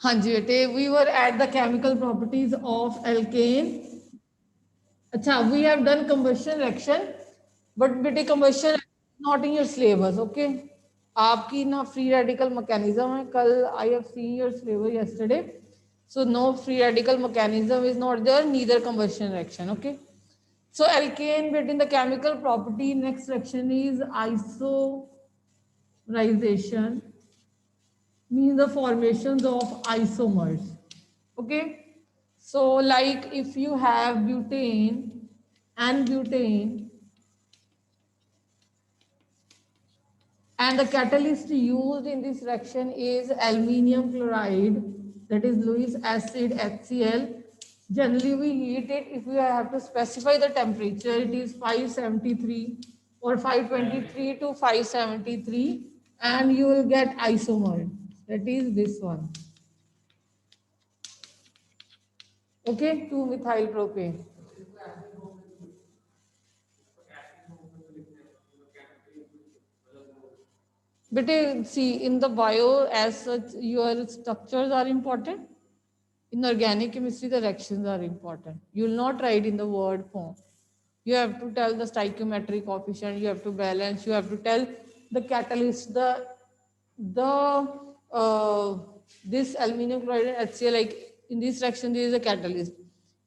हाँ जी बेटे, we were at the chemical properties of alkane. अच्छा, we have done combustion reaction, but बेटे combustion not in your syllabus. Okay, आपकी ना फ्री रेडिकल मैकेनिज्म है। कल I have seen your syllabus yesterday, so no free radical mechanism is not there, neither combustion reaction. Okay, so alkane between the chemical property, next reaction is isomerization, means the formations of isomers. Okay, so like if you have butane and butane, and the catalyst used in this reaction is aluminium chloride, that is Lewis acid HCl. Generally we heat it. If we have to specify the temperature, it is 573 or 523 to 573, and you will get isomer, that is this one. Okay, 2-methyl propane. But see, in the bio as such, your structures are important. In organic chemistry, the reactions are important. You will not write in the word form. You have to tell the stoichiometric coefficient, you have to balance, you have to tell the catalyst, the this aluminum chloride and HCl, like in this reaction there is a catalyst.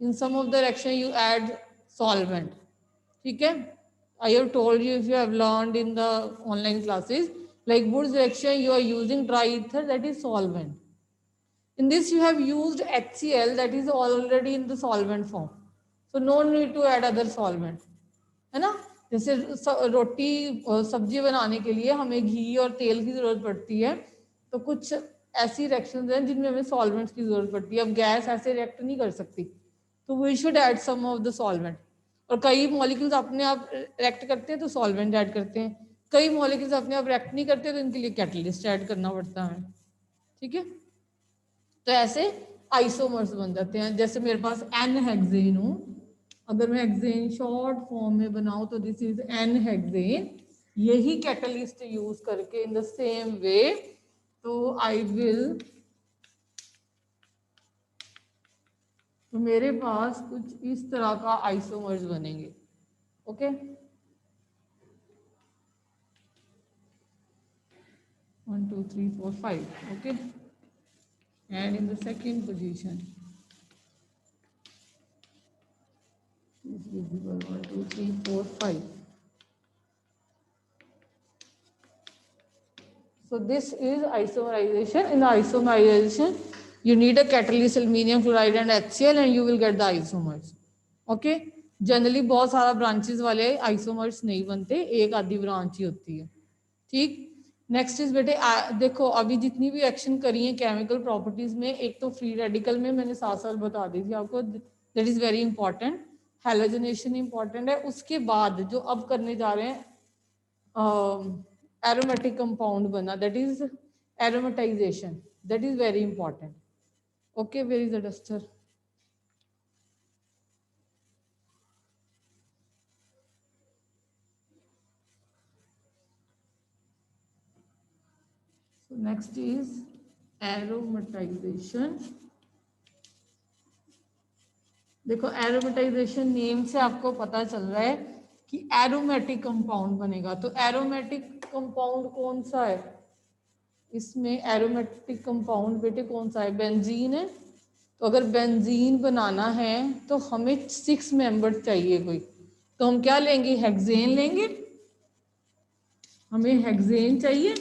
In some of the reaction you add solvent. Okay? I have told you, if you have learned in the online classes, like Wood's reaction you are using dry ether, that is solvent. In this you have used HCl, that is already in the solvent form. So no need to add other solvent. है ना? जैसे रोटी सब्जी बनाने के लिए हमें घी और तेल की जरूरत पड़ती है, तो कुछ ऐसी रिएक्शंस हैं जिनमें हमें सॉल्वेंट्स की जरूरत पड़ती है। अब गैस ऐसे रिएक्ट नहीं कर सकती, तो we should add some of the solvent. और कई मॉलिक्यूल्स अपने आप रिएक्ट करते हैं तो सॉल्वेंट ऐड करते हैं, कई मॉलिक्यूल्स अपने आप रिएक्ट नहीं करते तो इनके लिए कैटलिस्ट ऐड करना पड़ता है। ठीक है, तो ऐसे आइसोमर्स बन जाते हैं। जैसे मेरे पास एन हेक्सेन हो, अगर मैं हेक्सेन शॉर्ट फॉर्म में बनाऊं तो दिस इज एन हेक्सेन। यही कैटलिस्ट यूज करके इन द सेम वे, तो आई विल, तो मेरे पास कुछ इस तरह का आइसोमर्स बनेंगे। Okay, 1 2 3 4 5। Okay, and in the second position is visible 1 2 3 4 5. So this is isomerization. In the isomerization, you need a catalyst, aluminium chloride and HCl, and you will get the isomers. Okay? Generally बहुत सारा branches वाले isomers नहीं बनते, एक आधी branch ही होती है। ठीक, नेक्स्ट इज बेटे देखो, अभी जितनी भी एक्शन करी है केमिकल प्रॉपर्टीज में, एक तो फ्री रेडिकल में मैंने साथ साथ बता दी थी आपको, that is very important. Halogenation important है। उसके बाद जो अब करने जा रहे हैं aromatic compound bana, that is aromatization, that is very important. Okay, where is the duster? So next is aromatization. देखो, एरोमेटाइजेशन नेम से आपको पता चल रहा है कि एरोमेटिक कंपाउंड बनेगा। तो एरोमेटिक कंपाउंड कौन सा है इसमें? एरोमेटिक कंपाउंड बेटे कौन सा है? बेंजीन है। तो अगर बेंजीन बनाना है तो हमें 6 मेंबर चाहिए कोई, तो हम क्या लेंगे? हेक्सेन लेंगे। हमें हेक्सेन चाहिए।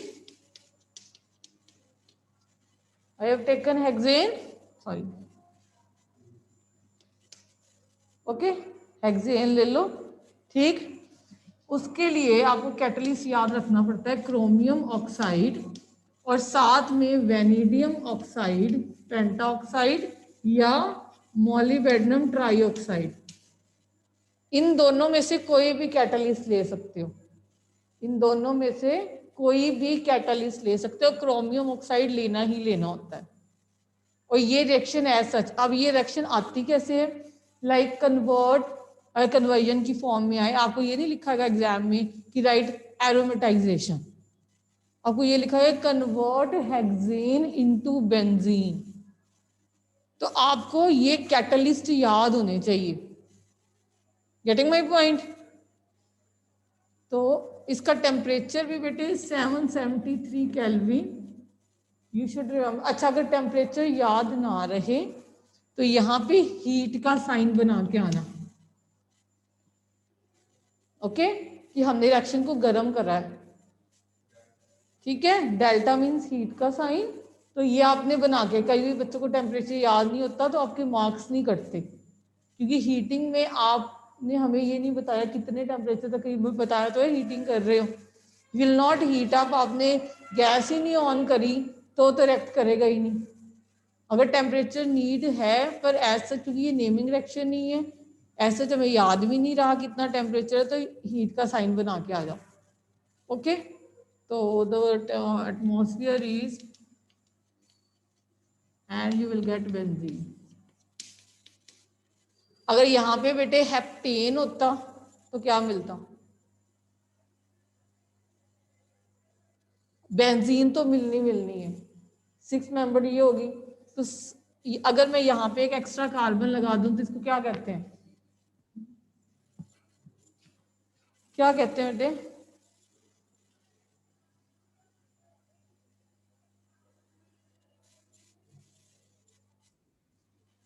I have taken hexane, sorry, okay, hexane ले लो। ठीक, उसके लिए आपको कैटलिस्ट याद रखना पड़ता है, क्रोमियम ऑक्साइड और साथ में वेनेडियम ऑक्साइड, पेंटा ऑक्साइड या मोलिबेडनम ट्राईऑक्साइड। इन दोनों में से कोई भी कैटलिस्ट ले सकते हो, इन दोनों में से कोई भी कैटलिस्ट ले सकते हो। क्रोमियम ऑक्साइड लेना ही लेना होता है। और ये रिएक्शन है सच। अब ये रिएक्शन आती कैसे है? लाइक कन्वर्जन की फॉर्म में आए। आपको ये नहीं लिखा है एग्जाम में कि राइट एरोमेटाइजेशन, आपको ये लिखा है कन्वर्ट हेक्सेन इनटू बेंजीन। तो आपको ये कैटलिस्ट याद होने चाहिए। Getting my point? तो इसका टेम्परेचर भी बेटे 773 केल्विन, यू शुड रिमेम्बर। अच्छा, अगर टेम्परेचर याद ना रहे तो यहाँ पे हीट का साइन बना के आना, ओके, कि हमने रिएक्शन को गर्म करा है, ठीक है। डेल्टा मीन्स हीट का साइन, तो ये आपने बना के, कई भी बच्चों को टेम्परेचर याद नहीं होता तो आपके मार्क्स नहीं कटते, क्योंकि हीटिंग में आपने हमें ये नहीं बताया कितने टेम्परेचर तक, बताया तो है हीटिंग कर रहे हो, विल नॉट हीट अप, आपने गैस ही नहीं ऑन करी तो रिएक्ट करेगा ही नहीं। अगर टेम्परेचर नीड है, पर ऐसा क्योंकि ये नेमिंग रिएक्शन नहीं है, ऐसे तो हमें याद भी नहीं रहा कितना टेम्परेचर है, तो हीट का साइन बना के आ जाओ, ओके। तो the atmosphere is, and you will get benzene. अगर यहाँ पे बेटे हेप्टेन होता तो क्या मिलता? बेंजीन तो मिलनी है, 6 मेंबर ये होगी। तो अगर मैं यहाँ पे एक एक्स्ट्रा कार्बन लगा दूं तो इसको क्या कहते हैं? क्या कहते हैं बेटे?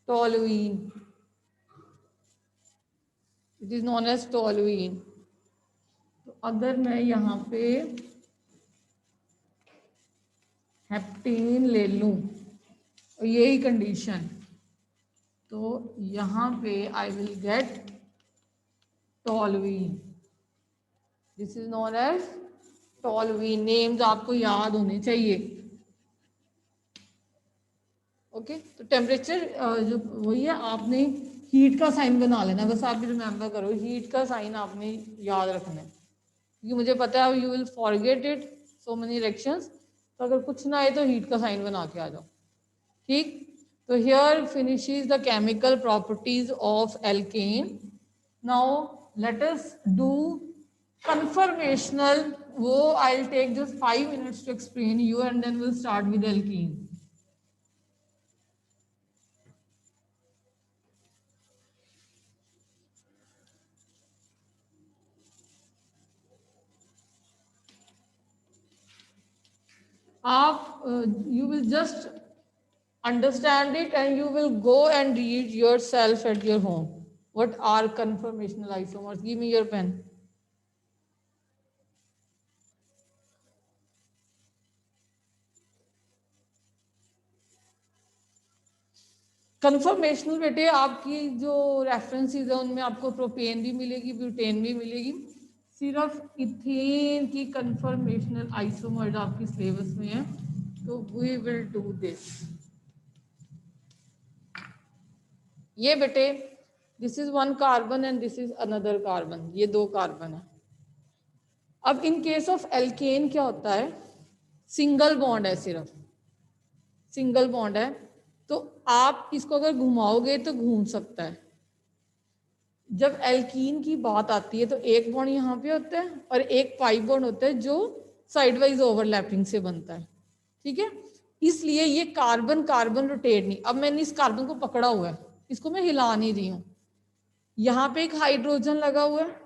Toluene, it is known as toluene. तो अगर मैं यहाँ पे हेप्टेन ले लूं और यही कंडीशन, तो यहाँ पे I will get toluene, this is known as toluene. Names आपको याद होने चाहिए, ओके। तो टेम्परेचर जो वही है, आपने हीट का साइन बना लेना, बस आप रिमेम्बर करो, हीट का साइन आपने याद रखना है, क्योंकि मुझे पता है you will forget it so many reactions. तो अगर कुछ ना आए तो हीट का साइन बना के आ जाओ, ठीक। तो here finishes the chemical properties of alkene. Now let us do conformational, वो I'll take just 5 minutes to explain you and then we'll start with alkene. आप you will just understand it and you will go and read yourself at your home. What are conformational isomers? Give me your pen. Conformational बेटे आपकी जो references है उनमें आपको propane भी मिलेगी, butane भी मिलेगी, सिर्फ इथेन की कन्फर्मेशनल आइसोमर्स आपकी सिलेबस में है। तो वी विल डू दिस। ये बेटे this is 1 carbon and this is another carbon, ये 2 कार्बन है। अब इन केस ऑफ एल्केन क्या होता है, सिंगल बॉन्ड है, सिर्फ सिंगल बॉन्ड है, तो आप इसको अगर घुमाओगे तो घूम सकता है। जब एल्कीन की बात आती है तो एक बॉन्ड यहाँ पे होता है और एक पाई बॉन्ड होता है जो साइडवाइज ओवरलैपिंग से बनता है, ठीक है। इसलिए ये कार्बन कार्बन रोटेट नहीं। अब मैंने इस कार्बन को पकड़ा हुआ है, इसको मैं हिला नहीं रही हूँ। यहाँ पे एक हाइड्रोजन लगा हुआ है,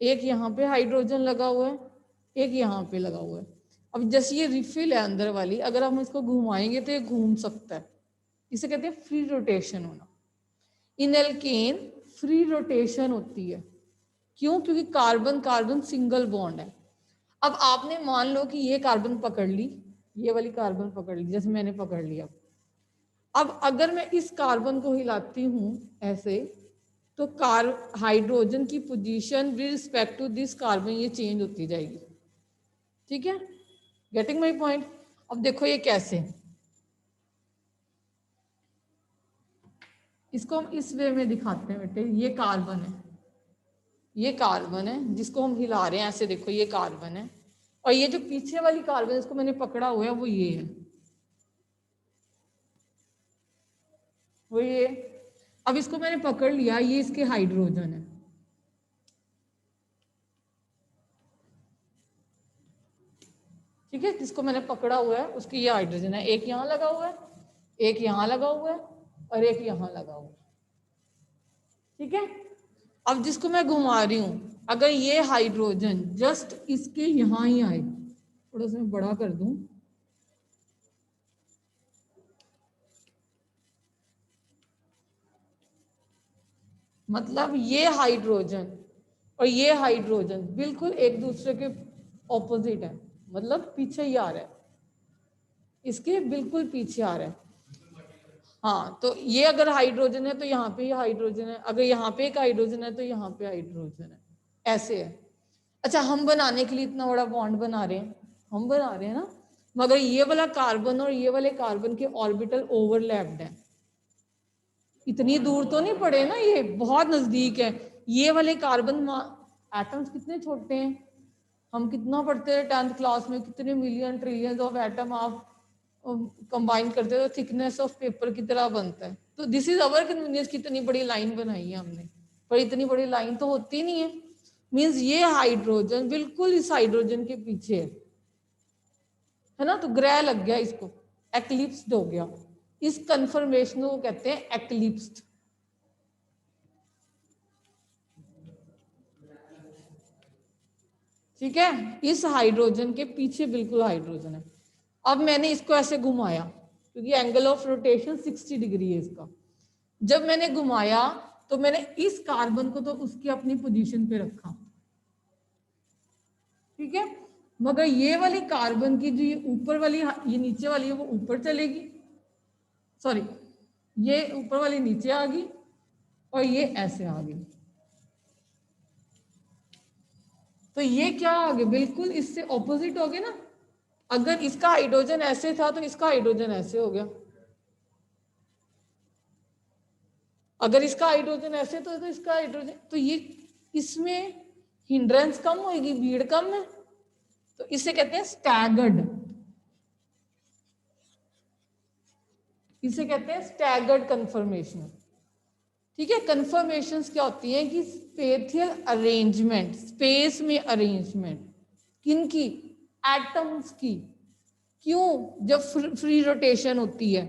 एक यहाँ पे हाइड्रोजन लगा हुआ है, एक यहाँ पे लगा हुआ है। अब जैसे ये रिफिल है अंदर वाली, अगर हम इसको घुमाएंगे तो ये घूम सकता है, इसे कहते हैं फ्री रोटेशन होना। इन एल्केन फ्री रोटेशन होती है, क्यों? क्योंकि कार्बन कार्बन सिंगल बॉन्ड है। अब आपने मान लो कि ये कार्बन पकड़ ली, ये वाली कार्बन पकड़ ली, जैसे मैंने पकड़ लिया। अब अगर मैं इस कार्बन को हिलाती हूं ऐसे, तो हाइड्रोजन की position with respect to this carbon ये चेंज होती जाएगी, ठीक है। Getting my point? अब देखो ये कैसे, इसको हम इस वे में दिखाते हैं बेटे। ये कार्बन है, ये कार्बन है जिसको हम हिला रहे हैं ऐसे, देखो ये कार्बन है, और ये जो पीछे वाली कार्बन है इसको मैंने पकड़ा हुआ है, वो ये है, वो ये। अब इसको मैंने पकड़ लिया, ये इसके हाइड्रोजन है, ठीक है। जिसको मैंने पकड़ा हुआ है उसकी ये हाइड्रोजन है, एक यहाँ लगा हुआ है, एक यहाँ लगा हुआ है, और एक यहाँ लगा हुआ। ठीक है, अब जिसको मैं घुमा रही हूं, अगर ये हाइड्रोजन जस्ट इसके यहाँ ही आए, थोड़ा सा मैं बड़ा कर दूं, मतलब ये हाइड्रोजन और ये हाइड्रोजन बिल्कुल एक दूसरे के ऑपोजिट है, मतलब पीछे ही आ रहा है, इसके बिल्कुल पीछे आ रहा है। हाँ, तो ये अगर हाइड्रोजन है तो यहाँ पे ही हाइड्रोजन है, अगर यहाँ पे एक हाइड्रोजन है तो यहाँ पे हाइड्रोजन है, ऐसे है। अच्छा, हम बनाने के लिए इतना बड़ा बॉन्ड बना रहे हैं, हम बना रहे हैं ना, मगर ये वाला कार्बन और ये वाले कार्बन के ऑर्बिटल ओवरलैप्ड है, इतनी दूर तो नहीं पड़े ना, ये बहुत नजदीक है। ये वाले कार्बन एटम्स कितने छोटे हैं, हम कितना पढ़ते हैं 10th क्लास में, कितने मिलियन ट्रिलियन ऑफ एटम आप कंबाइन करते हो तो थिकनेस ऑफ पेपर की तरह बनता है। तो दिस इज अवर कन्वीनियंस, कितनी बड़ी लाइन बनाई है हमने, पर इतनी बड़ी लाइन तो होती नहीं है। मीन्स ये हाइड्रोजन बिल्कुल इस हाइड्रोजन के पीछे है ना, तो ग्रह लग गया इसको, एक्लिप्स्ड हो गया। इस कंफर्मेशन को कहते हैं एक्लिप्स्ड। ठीक है, इस हाइड्रोजन के पीछे बिल्कुल हाइड्रोजन है। अब मैंने इसको ऐसे घुमाया, क्योंकि एंगल ऑफ रोटेशन 60 डिग्री है इसका। जब मैंने घुमाया तो मैंने इस कार्बन को तो उसकी अपनी पोजीशन पे रखा, ठीक है, मगर ये वाली कार्बन की जो ये ऊपर वाली, ये नीचे वाली है, वो ऊपर चलेगी, सॉरी, ये ऊपर वाली नीचे आ गई और ये ऐसे आ गई। तो ये क्या आ गया, बिल्कुल इससे ऑपोजिट हो गया ना। अगर इसका हाइड्रोजन ऐसे था तो इसका हाइड्रोजन ऐसे हो गया, अगर इसका हाइड्रोजन ऐसे तो इसका हाइड्रोजन, तो ये इसमें हिंड्रेंस कम होगी, भीड़ कम है, तो इसे कहते हैं स्टैगर्ड, इसे कहते हैं स्टैगर्ड कंफर्मेशन। ठीक है, कंफर्मेशंस क्या होती हैं कि स्पेशियल अरेंजमेंट, स्पेस में अरेंजमेंट, किनकी, एटम्स की। क्यों, जब फ्री रोटेशन होती है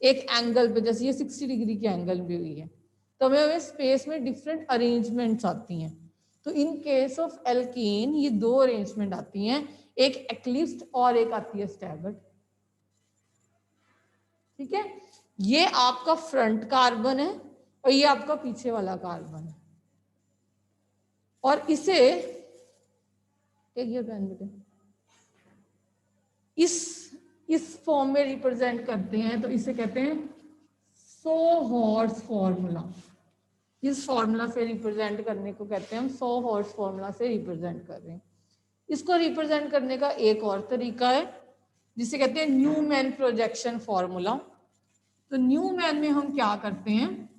एक एंगल पे, जैसे ये 60 डिग्री के एंगल पे हुई है, तो हमें स्पेस में डिफरेंट अरेंजमेंट्स आती हैं। तो इन केस ऑफ एल्कीन ये दो अरेंजमेंट आती हैं, एक एक्लिप्स्ड और एक आती है स्टैगर्ड। ठीक है, ये आपका फ्रंट कार्बन है और ये आपका पीछे वाला कार्बन है, और इसे एक ये पेन बेटे इस फॉर्म में रिप्रेजेंट करते हैं, तो इसे कहते हैं सो हॉर्स फॉर्मूला। इस फॉर्मूला से रिप्रेजेंट करने को कहते हैं हम सो हॉर्स फॉर्मूला से रिप्रेजेंट कर रहे हैं। इसको रिप्रेजेंट करने का एक और तरीका है जिसे कहते हैं न्यूमैन प्रोजेक्शन फॉर्मूला। तो न्यूमैन में हम क्या करते हैं,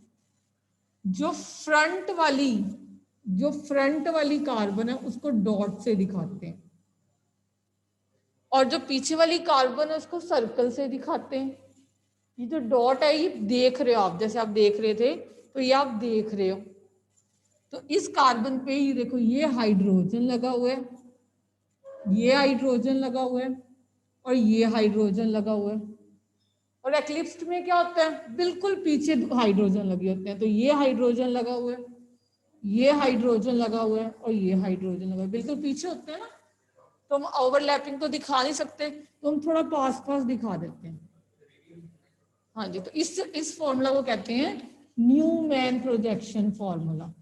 जो फ्रंट वाली कार्बन है उसको डॉट से दिखाते हैं, और जो पीछे वाली कार्बन है उसको सर्कल से दिखाते हैं। ये जो डॉट है ये देख रहे हो आप, जैसे आप देख रहे थे, तो ये आप देख रहे हो, तो इस कार्बन पे ही देखो ये हाइड्रोजन लगा हुआ है, ये हाइड्रोजन लगा हुआ है और ये हाइड्रोजन लगा हुआ है। और एक्लिप्स्ड में क्या होता है, बिल्कुल पीछे हाइड्रोजन लगे होते हैं, तो ये हाइड्रोजन लगा हुआ है, ये हाइड्रोजन लगा हुआ है और ये हाइड्रोजन लगा हुआ है, बिल्कुल पीछे होते हैं ना, तो हम ओवरलैपिंग तो दिखा नहीं सकते, तो हम थोड़ा पास पास दिखा देते हैं। हाँ जी, तो इस फॉर्मूला को कहते हैं न्यूमैन प्रोजेक्शन फॉर्मूला।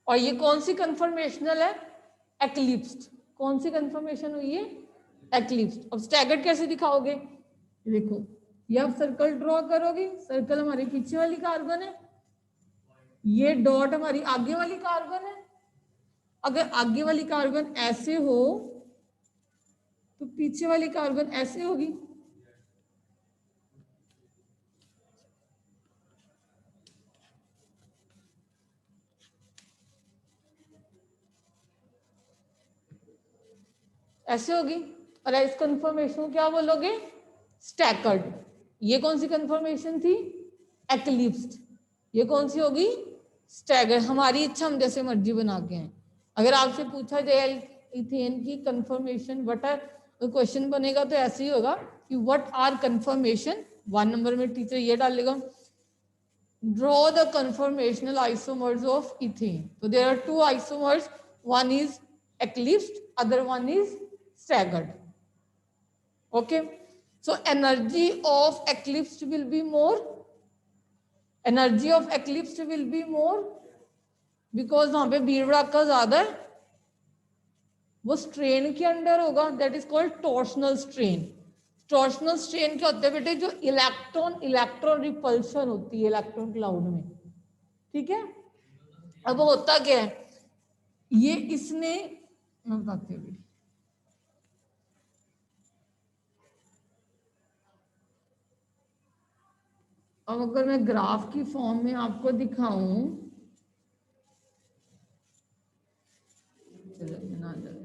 और ये कौन सी कंफर्मेशनल है, एक्लिप्स्ड। कौन सी कंफर्मेशन हुई है, एक्लिप्स्ड। अब स्टैगर्ड कैसे दिखाओगे, देखो ये आप सर्कल ड्रॉ करोगे, सर्कल हमारे पीछे वाली कार्बन है, ये डॉट हमारी आगे वाली कार्बन है। अगर आगे वाली कार्बन ऐसे हो तो पीछे वाली कार्बन ऐसे होगी, ऐसे होगी। और इस कंफर्मेशन को क्या बोलोगे, स्टैकर्ड। ये कौन सी कंफर्मेशन थी, एक्लिप्स्ड। ये कौन सी होगी, स्टैगर, हमारी इच्छा हम जैसे मर्जी बना के हैं। अगर आपसे पूछा जाए इथेन की कंफर्मेशन व्हाट आर, क्वेश्चन बनेगा तो ऐसे ही होगा कि व्हाट आर कंफर्मेशन, 1 नंबर में टीचर ये डालेगा draw the conformational isomers of ethane. So there are 2 isomers, one is eclipsed, other one is staggered. Okay, so energy of eclipsed will be more, energy of eclipsed will be more because वहां पे भीड़ भड़ाका ज्यादा है, वो strain के under होगा, that is called torsional strain. Torsional strain क्या होता है बेटे, जो इलेक्ट्रॉन इलेक्ट्रॉन रिपल्शन होती है इलेक्ट्रॉन क्लाउड में, ठीक है। अब होता क्या है, ये इसने, मैं बताती हूँ, अब अगर मैं ग्राफ की फॉर्म में आपको दिखाऊं, चलो ना जाए,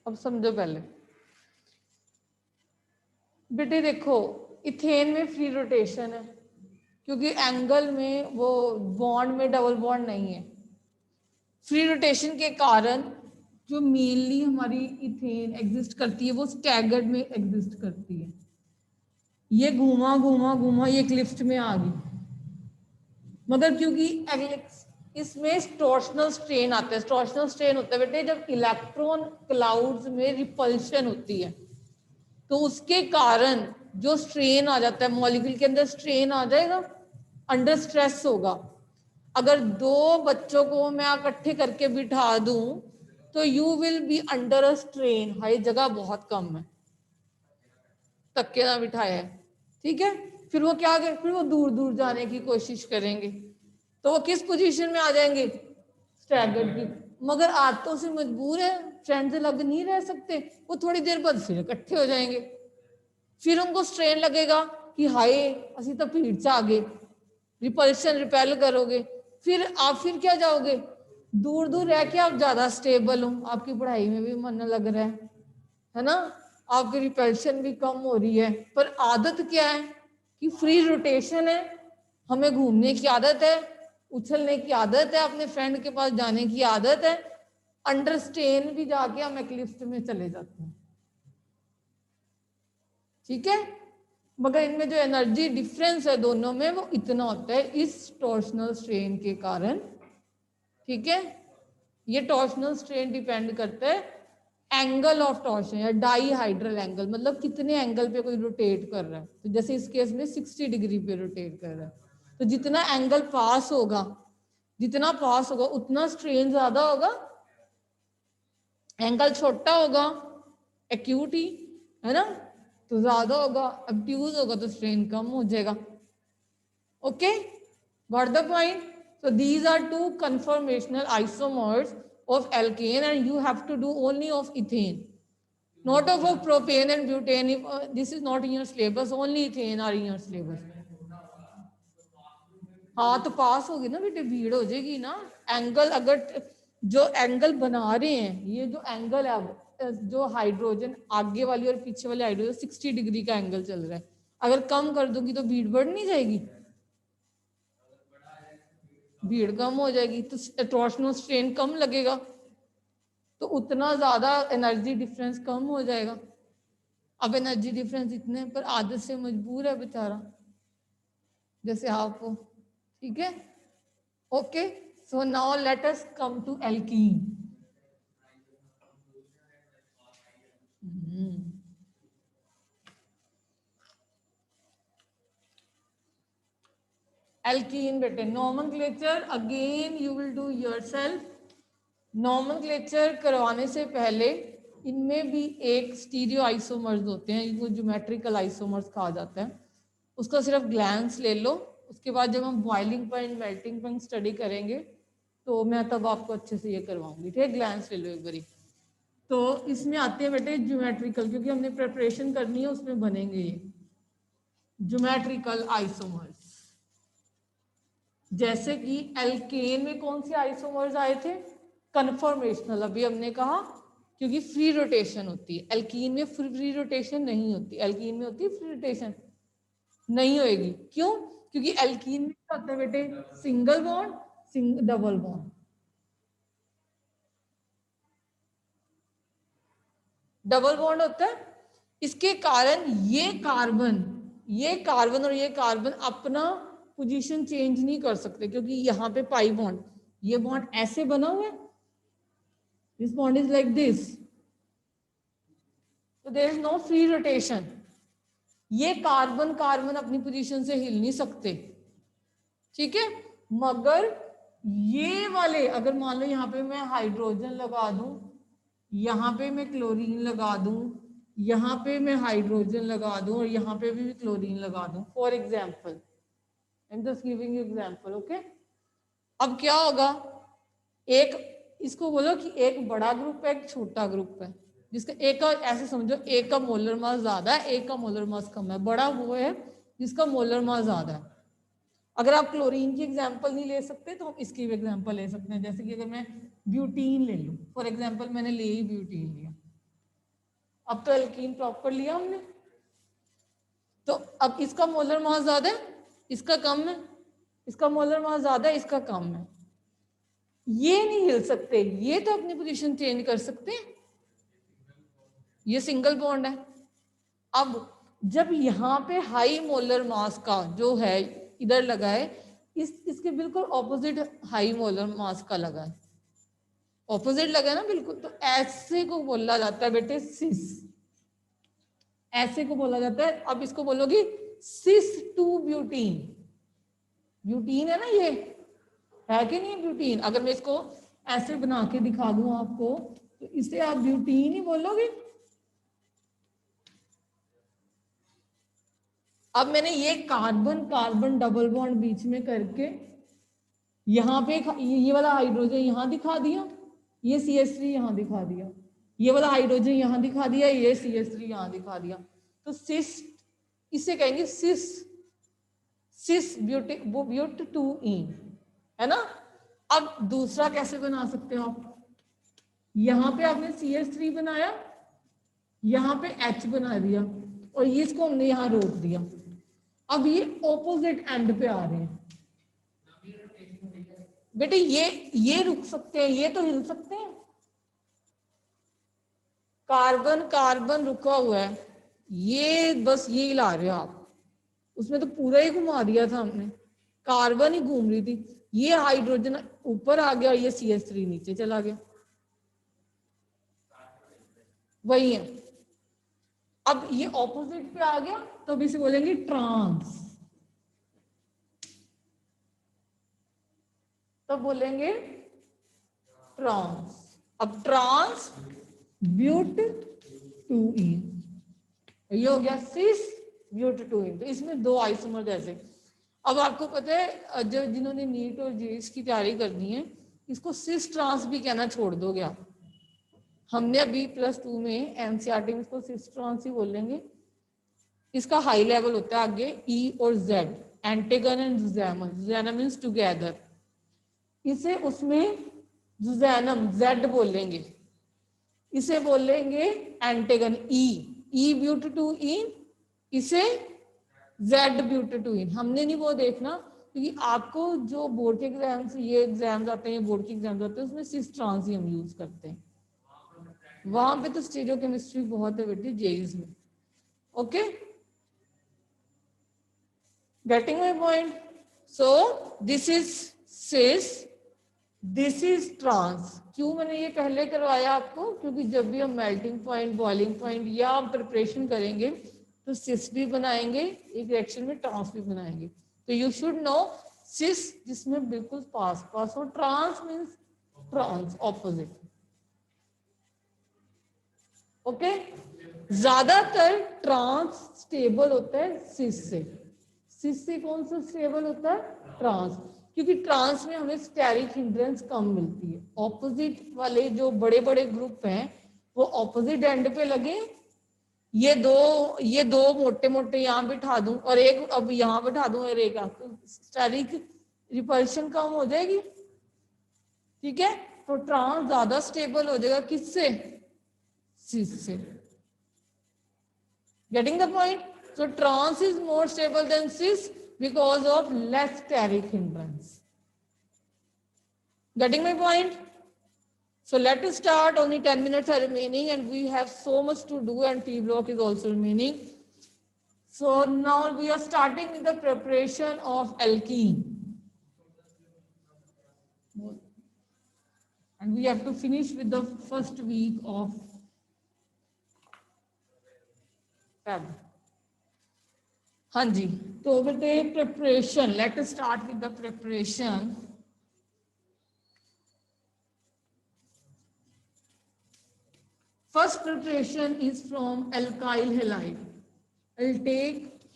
अब समझो पहले बेटे, देखो इथेन में फ्री रोटेशन है क्योंकि एंगल में वो बॉन्ड में डबल बॉन्ड नहीं है। फ्री रोटेशन के कारण जो मेनली हमारी इथेन एग्जिस्ट करती है वो स्टैगर्ड में एग्जिस्ट करती है। ये घूमा घूमा घूमा ये क्लिफ्ट में आ गई, मगर क्योंकि इसमें टॉर्शनल स्ट्रेन आता है। टॉर्शनल स्ट्रेन होता है बेटे जब इलेक्ट्रॉन क्लाउड्स में रिपल्शन होती है, तो उसके कारण जो स्ट्रेन आ जाता है, मॉलिक्यूल के अंदर स्ट्रेन आ जाएगा, अंडर स्ट्रेस होगा। अगर 2 बच्चों को मैं इकट्ठे करके बिठा दूं तो you will be under a strain, high जगह बहुत कम है, धक्के ना बिठाया है, ठीक है। फिर वो क्या करें, फिर वो दूर दूर जाने की कोशिश करेंगे, तो वो किस पोजीशन में आ जाएंगे, स्टैगर्ड की। मगर आदतों से मजबूर है, फ्रेंड से लग नहीं रह सकते, वो थोड़ी देर बाद फिर इकट्ठे हो जाएंगे। फिर उनको स्ट्रेन लगेगा कि हाय असी तो भीड़ च आ गए, रिपल्शन रिपेल करोगे, फिर क्या जाओगे, दूर दूर रह के आप ज्यादा स्टेबल हो, आपकी पढ़ाई में भी मन लग रहा है ना, आपकी रिपल्शन भी कम हो रही है। पर आदत क्या है कि फ्री रोटेशन है, हमें घूमने की आदत है, उछलने की आदत है, अपने फ्रेंड के पास जाने की आदत है, अंडर स्ट्रेन भी जाके हम एक्लिप्स में चले जाते हैं, ठीक है। मगर इनमें जो एनर्जी डिफरेंस है दोनों में वो इतना होता है इस टॉर्शनल स्ट्रेन के कारण, ठीक है। ये टॉर्शनल स्ट्रेन डिपेंड करता है एंगल ऑफ टॉर्शन या डाईहाइड्रल एंगल, मतलब कितने एंगल पे कोई रोटेट कर रहा है। तो जैसे इस केस में 60 डिग्री पे रोटेट कर रहा है, तो जितना एंगल पास होगा, जितना पास होगा उतना स्ट्रेन ज्यादा होगा, एंगल छोटा होगा एक्यूट ही, है ना, तो ज्यादा होगा, ऑब्ट्यूज होगा तो स्ट्रेन कम हो जाएगा। Okay, what the point? So these are 2 conformational isomers of alkane and you have to do only of ethane, not of propane and butane. If, this is not in your syllabus, only ethane are in your syllabus. हाँ तो पास होगी ना बेटे, भीड़ हो जाएगी ना। Angle अगर जो एंगल बना रहे हैं, ये जो एंगल है अब जो हाइड्रोजन आगे वाली और पीछे वाले हाइड्रोजन 60 डिग्री का एंगल चल रहा है, अगर कम कर दूंगी तो भीड़ बढ़ नहीं जाएगी, भीड़ कम हो जाएगी, तो टॉर्शनल स्ट्रेन कम लगेगा, तो उतना ज्यादा एनर्जी डिफरेंस कम हो जाएगा। अब एनर्जी डिफरेंस इतने पर आदत से मजबूर है बेचारा, जैसे आप हो, ठीक है। Okay, so now let us come to alkene. Alkene बेटे nomenclature again you will do yourself. Nomenclature करवाने से पहले इनमें भी एक स्टीरियो आइसोमर्स होते हैं, इनको ज्योमेट्रिकल आइसोमर्स कहा जाता है, उसका सिर्फ ग्लैंस ले लो, उसके बाद जब हम boiling point melting point study करेंगे तो मैं तब आपको अच्छे से ये करवाऊंगी। ठीक है, ग्लैंस ले लो एक बारी। तो इसमें आते हैं बेटे ज्योमेट्रिकल, क्योंकि हमने प्रिपरेशन करनी है, उसमें बनेंगे ये ज्योमेट्रिकल आइसोमर्स। जैसे कि एल्केन में कौन से आइसोमर्स आए थे? कन्फॉर्मेशनल, अभी हमने कहा, क्योंकि फ्री रोटेशन होती है। एल्कीन में फ्री रोटेशन नहीं होती, एल्कीन में होती है फ्री रोटेशन, नहीं होएगी। क्यों? क्योंकि एल्कीन में क्या होता है बेटे? Single bond double bond, double bond होता है। इसके कारण ये कार्बन और ये कार्बन अपना पोजीशन चेंज नहीं कर सकते, क्योंकि यहाँ पे पाई बॉन्ड, ये बॉन्ड ऐसे बना हुआ है, this bond is like this, तो there is no free rotation. ये कार्बन कार्बन अपनी पोजीशन से हिल नहीं सकते, ठीक है। मगर ये वाले, अगर मान लो यहाँ पे मैं हाइड्रोजन लगा दूं, यहाँ पे मैं क्लोरीन लगा दूं, यहाँ पे मैं हाइड्रोजन लगा दूं और यहाँ पे भी क्लोरीन लगा दूं, for example, I am just giving you example, okay. अब क्या होगा? एक, इसको बोलो कि एक बड़ा ग्रुप है, एक छोटा ग्रुप है, जिसका एक का, ऐसे समझो, एक का मोलर मास ज्यादा है, एक का मोलर मास कम है। बड़ा वो है जिसका मोलर मास ज्यादा है। अगर आप क्लोरीन की एग्जांपल नहीं ले सकते तो हम इसकी भी एग्जांपल ले सकते हैं। जैसे कि अगर मैं ब्यूटीन ले लूं, फॉर एग्जांपल, मैंने ले ही ब्यूटीन लिया, अब तो एल्कीन प्रॉपर लिया हमने, तो अब इसका मोलर मास ज्यादा है, इसका कम है, इसका मोलर मास ज्यादा है, इसका कम है। ये नहीं हिल सकते, ये तो अपनी पोजीशन चेंज कर सकते हैं, ये सिंगल बॉन्ड है। अब जब यहाँ पे हाई मोलर मास का जो है इधर लगा है, इसके बिल्कुल ऑपोजिट हाई मोलर मास का लगा है, ऑपोजिट लगा है ना बिल्कुल, तो ऐसे को बोला जाता है बेटे सिस, ऐसे को बोला जाता है। अब इसको बोलोगे सिस टू ब्यूटीन, ब्यूटीन है ना ये, है कि नहीं ब्यूटीन? अगर मैं इसको ऐसे बना के दिखा दूं आपको, तो इसे आप ब्यूटीन ही बोलोगे। अब मैंने ये कार्बन कार्बन डबल बॉन्ड बीच में करके यहाँ पे ये वाला हाइड्रोजन यहाँ दिखा दिया, ये CH3 यहाँ दिखा दिया, ये वाला हाइड्रोजन यहाँ दिखा दिया, ये CH3 यहाँ दिखा दिया, तो सिस, इसे कहेंगे सिस, सिस ब्यूट टू इन, है ना। अब दूसरा कैसे बना सकते हो आप? यहाँ पे आपने CH3 बनाया, यहाँ पे H बना दिया, और ये इसको हमने यहाँ रोक दिया। अब ये ऑपोजिट एंड पे आ रहे हैं बेटे, ये रुक सकते हैं, ये तो हिल सकते हैं। कार्बन कार्बन रुका हुआ है, ये बस ये हिला रहे हो आप, उसमें तो पूरा ही घुमा दिया था हमने, कार्बन ही घूम रही थी। ये हाइड्रोजन ऊपर आ गया, ये CH3 नीचे चला गया, वही है। अब ये ऑपोजिट पे आ गया, तो अभी से बोलेंगे ट्रांस, तो बोलेंगे ट्रांस। अब ट्रांस ब्यूट टू इन, ये हो गया सिस ब्यूट टू इन। तो इसमें दो आइसोमर जैसे। अब आपको पता है, जो जिन्होंने नीट और जेईई की तैयारी करनी है, इसको सिस ट्रांस भी कहना छोड़ दोगे आप। हमने अभी +2 में एनसीईआरटी में इसको सिस ट्रांस ही बोलेंगे। इसका हाई लेवल होता है आगे E और Z, एंटेगन एंड जुजैनम, जुजैनम मीन्स टुगेदर, इसे उसमें जुजैनम Z बोलेंगे, इसे बोलेंगे एंटेगन E ब्यूट टू इन, इसे Z ब्यूट टू इन। हमने नहीं वो देखना, क्योंकि आपको जो बोर्ड के एग्जाम्स, ये एग्जाम्स आते हैं, बोर्ड के एग्जाम्स आते हैं, उसमें सिस ट्रांस ही हम यूज करते हैं। वहां पे तो स्टीरियोकेमिस्ट्री बहुत है बेटी जेईई में, okay, getting my point. So this is cis, this is trans. क्यों मैंने ये पहले करवाया आपको? क्योंकि जब भी हम मेल्टिंग पॉइंट, बॉइलिंग पॉइंट या हम प्रिपरेशन करेंगे, तो सिस भी बनाएंगे, एक रिएक्शन में ट्रांस भी बनाएंगे। तो यू शुड नो सिस जिसमें बिल्कुल पास पास हो, trans means trans opposite, okay. ज्यादातर ट्रांस स्टेबल होता है सिस से, सिस से कौन सा स्टेबल होता है? ट्रांस, क्योंकि ट्रांस में हमें स्टेरिक हिंड्रेंस कम मिलती है। ऑपोजिट वाले जो बड़े बड़े ग्रुप हैं वो ऑपोजिट एंड पे लगे, ये दो मोटे मोटे यहाँ बिठा दूं और एक अब यहाँ बिठा दूं और एक स्टेरिक रिपल्शन कम हो जाएगी, ठीक है। तो ट्रांस ज्यादा स्टेबल हो जाएगा किससे? सिस से। Getting the point? So trans is more stable than cis because of less steric hindrance. Getting my point? So let us start. Only 10 minutes are remaining and we have so much to do and T block is also remaining. So now we are starting with the preparation of alkene. And we have to finish with the first week of Feb. हाँ जी, तो बेटे preparation, let us start with the preparation. First preparation is from alkyl halide. I'll take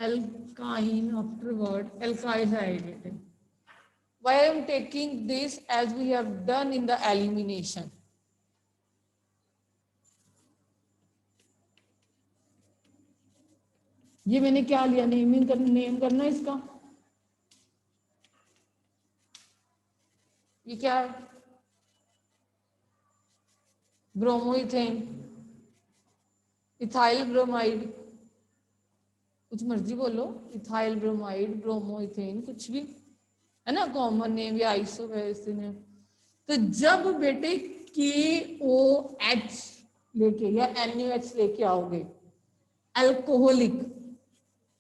alkyne afterward, alkyl halide. Why I am taking this? As we have done in the elimination. ये मैंने क्या लिया? Name करना है इसका. ये क्या है? ब्रोमोइथेन, इथाइल ब्रोमाइड, कुछ मर्जी बोलो, इथाइल ब्रोमाइड, ब्रोमोइथेन, कुछ भी है ना, कॉमन नेम या आइसोवेसिन नेम. तो जब बेटे KOH लेके या NaOH लेके आओगे अल्कोहलिक,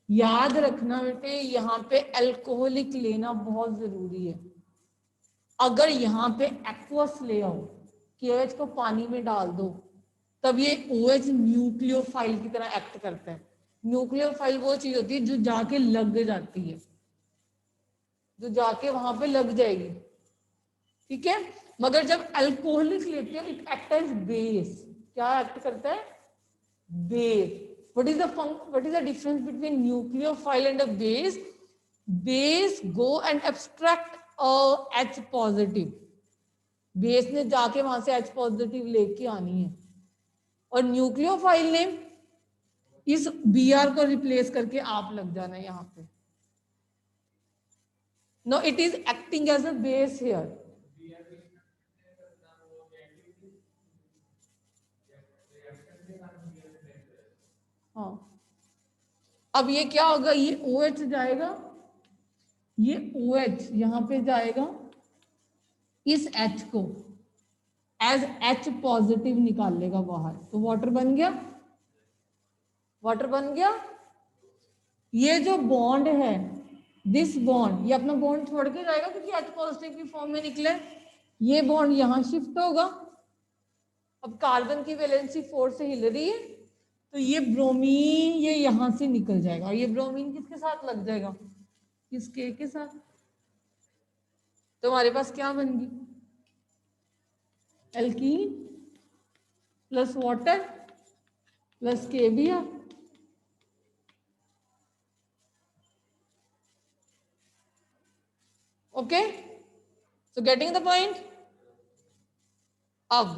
याद रखना बेटे यहाँ पे अल्कोहलिक लेना बहुत जरूरी है. अगर यहाँ पे एक्वस ले आओ, KOH को पानी में डाल दो, तब ये OH न्यूक्लियोफाइल की तरह एक्ट करता है. न्यूक्लियोफाइल वो चीज होती है जो जाके लग जाती है, जो जाके वहां पे लग जाएगी, ठीक है. मगर जब अल्कोहलिक लेते हो इट एक्ट एज बेस. क्या एक्ट करता है? Base. What is the difference between nucleophile and a base? Base go and abstract a H positive. Base ने जाके वहां से H पॉजिटिव लेके आनी है, और न्यूक्लियोफाइल ने इस Br को रिप्लेस करके आप लग जाना है यहाँ पे. No, it is acting as a base here. हाँ, अब ये क्या होगा? ये OH जाएगा, ये OH यहाँ पे जाएगा, इस H को एज H पॉजिटिव निकाल लेगा बाहर, तो वाटर बन गया. वाटर बन गया. ये जो बॉन्ड है, दिस बॉन्ड, ये अपना बॉन्ड छोड़ के जाएगा क्योंकि H पॉजिटिव की फॉर्म में निकले. ये बॉन्ड यहाँ शिफ्ट होगा. अब कार्बन की वैलेंसी 4 से हिल रही है, तो ये ब्रोमीन ये यहाँ से निकल जाएगा, और ये ब्रोमीन किसके साथ लग जाएगा? किस के साथ? तो हमारे पास क्या बन गई? Alkene plus water plus KBr. Okay, so getting the point. अब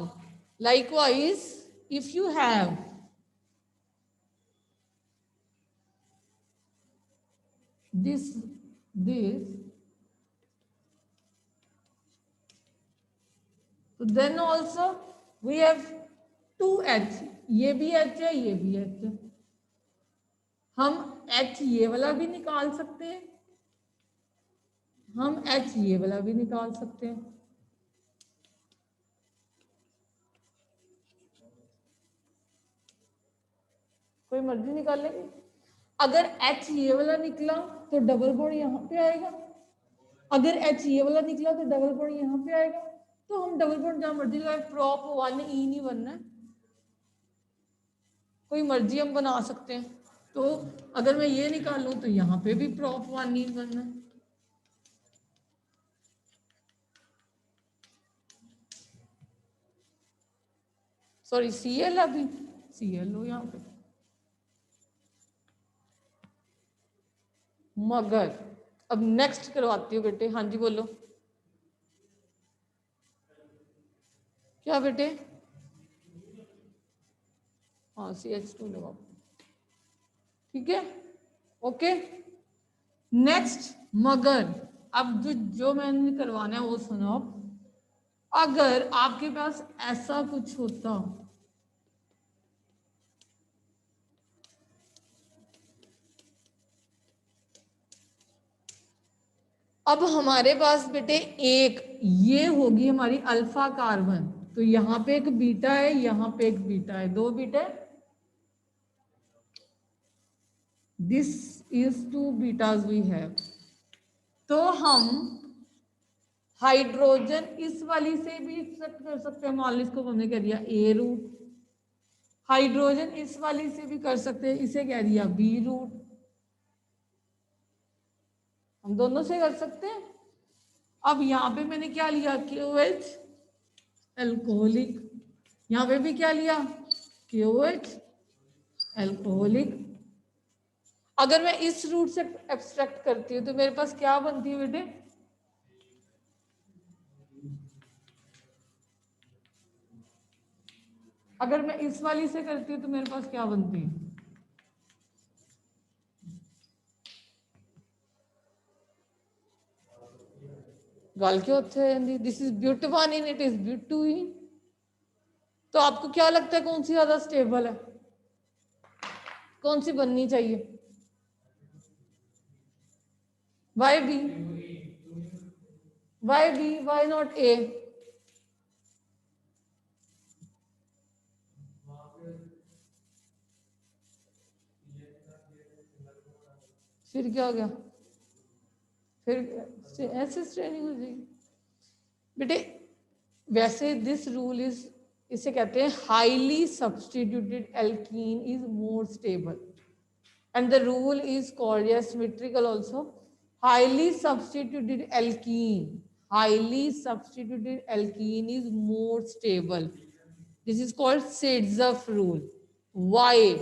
likewise if you have this so then also we have 2H. ये भी H है, ये भी H है. हम H ये वाला भी निकाल सकते हैं, हम H ये वाला भी निकाल सकते हैं. कोई मर्जी निकाल लेंगे. अगर H ये वाला निकला तो डबल बॉन्ड यहाँ पे आएगा, अगर H ये वाला निकला तो डबल बॉन्ड यहाँ पे आएगा. तो हम डबल बॉन्ड जहाँ मर्जी लगाए, प्रॉप 1E नहीं बनना है, कोई मर्जी हम बना सकते हैं. तो अगर मैं ये निकालूं तो यहाँ पे भी प्रॉप 1 नहीं बनना है. सॉरी, Cl अभी Cl लो यहाँ पे. मगर। अब नेक्स्ट करवाती हूँ बेटे। हाँ जी बोलो, क्या बेटे? हाँ CH2 लगाओ, ठीक है, ओके। नेक्स्ट मगर। अब जो मैंने करवाना है वो सुनो। अगर आपके पास ऐसा कुछ होता, अब हमारे पास बेटे एक ये होगी हमारी अल्फा कार्बन, तो यहाँ पे एक बीटा है, यहाँ पे एक बीटा है, दो beta. This is two betas we have. तो हम हाइड्रोजन इस वाली से भी एक्सेप्ट कर सकते हैं, मान लो इसको हमने कह दिया ए रूट। हाइड्रोजन इस वाली से भी कर सकते हैं, इसे कह दिया बी रूट। हम दोनों से कर सकते हैं। अब यहाँ पे मैंने क्या लिया, KOH एल्कोहलिक। यहाँ पे भी क्या लिया, KOH एल्कोहलिक। अगर मैं इस रूट से एब्स्ट्रैक्ट करती हूँ तो मेरे पास क्या बनती है बेटे? अगर मैं इस वाली से करती हूँ तो मेरे पास क्या बनती है? गल क्यों होते? दिस इज ब्यूट1 इन, इट इज ब्यूट2 इन। तो आपको क्या लगता है कौन सी ज्यादा स्टेबल है, कौन सी बननी चाहिए? Why B, why B, why not A? फिर क्या हो गया? फिर ऐसे स्ट्रेनिंग हो जाएगी बेटे। वैसे दिस रूल इज, इसे कहते हैं highly substituted alkene is more stable, and the rule is called as symmetrical also. Highly substituted alkene, highly substituted alkene is more stable. This is called Saytzeff rule. Why?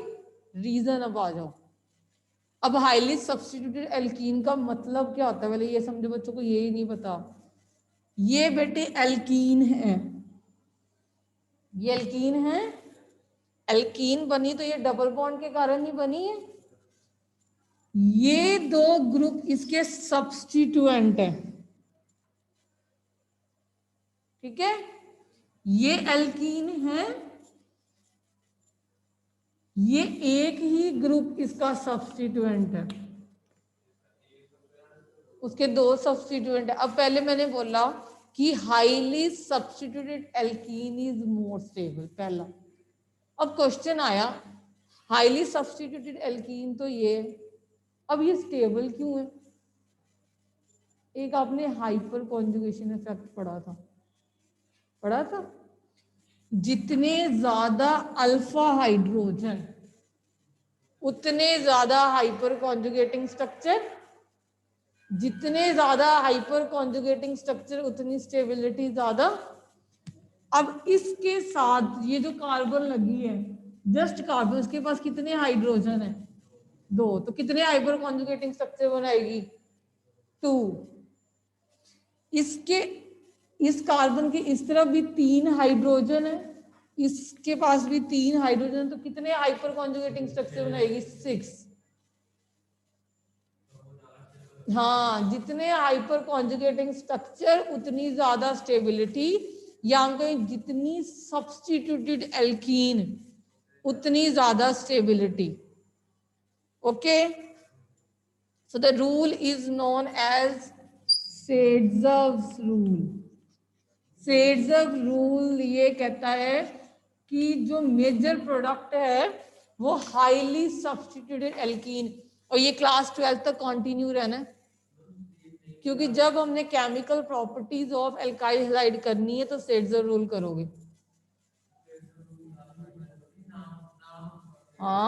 Reason अब आ जाओ। अब highly substituted alkene का मतलब क्या होता है, पहले ये समझो, बच्चों को यही नहीं पता। ये बेटे एल्कीन है, ये एल्कीन है। एल्कीन बनी तो ये डबल बॉन्ड के कारण ही बनी है। ये दो ग्रुप इसके सब्स्टिट्यूएंट है, ठीक है। ये एल्कीन है, ये एक ही ग्रुप इसका सब्स्टिट्यूएंट है, उसके दो सब्स्टिट्यूएंट है। अब पहले मैंने बोला कि highly substituted alkene is more stable, पहला। अब क्वेश्चन आया हाईली सब्स्टिट्यूटेड एल्कीन तो ये, अब ये स्टेबल क्यों है? एक आपने हाइपर कॉन्जुगेशन इफेक्ट पढ़ा था। जितने ज्यादा अल्फा हाइड्रोजन उतने ज्यादा हाइपर कॉन्जुगेटिंग स्ट्रक्चर, जितने ज्यादा हाइपर कॉन्जुगेटिंग स्ट्रक्चर उतनी स्टेबिलिटी ज्यादा। अब इसके साथ ये जो कार्बन लगी है, जस्ट कार्बन, उसके पास कितने हाइड्रोजन है? दो। तो कितने हाइपर कॉन्जुगेटिंग स्ट्रक्चर बनाएगी? 2। इसके, इस कार्बन के इस तरफ भी 3 हाइड्रोजन है, इसके पास भी 3 हाइड्रोजन, तो कितने हाइपर कॉन्जुगेटिंग स्ट्रक्चर बनाएगी? 6। हाँ, जितने हाइपर कॉन्जुगेटिंग स्ट्रक्चर उतनी ज्यादा स्टेबिलिटी, या कहीं जितनी सब्स्टिट्यूटेड एल्कीन उतनी ज्यादा stability. Okay, so the rule is known as Saytzeff's rule. Saytzeff rule ये कहता है कि जो मेजर प्रोडक्ट है वो हाईली सब्स्टिट्यूटेड एल्कीन, और ये क्लास 12 तक कंटिन्यू रहना है, क्योंकि जब हमने chemical properties of alkyl halide करनी है तो सेड्जर रूल करोगे। हाँ।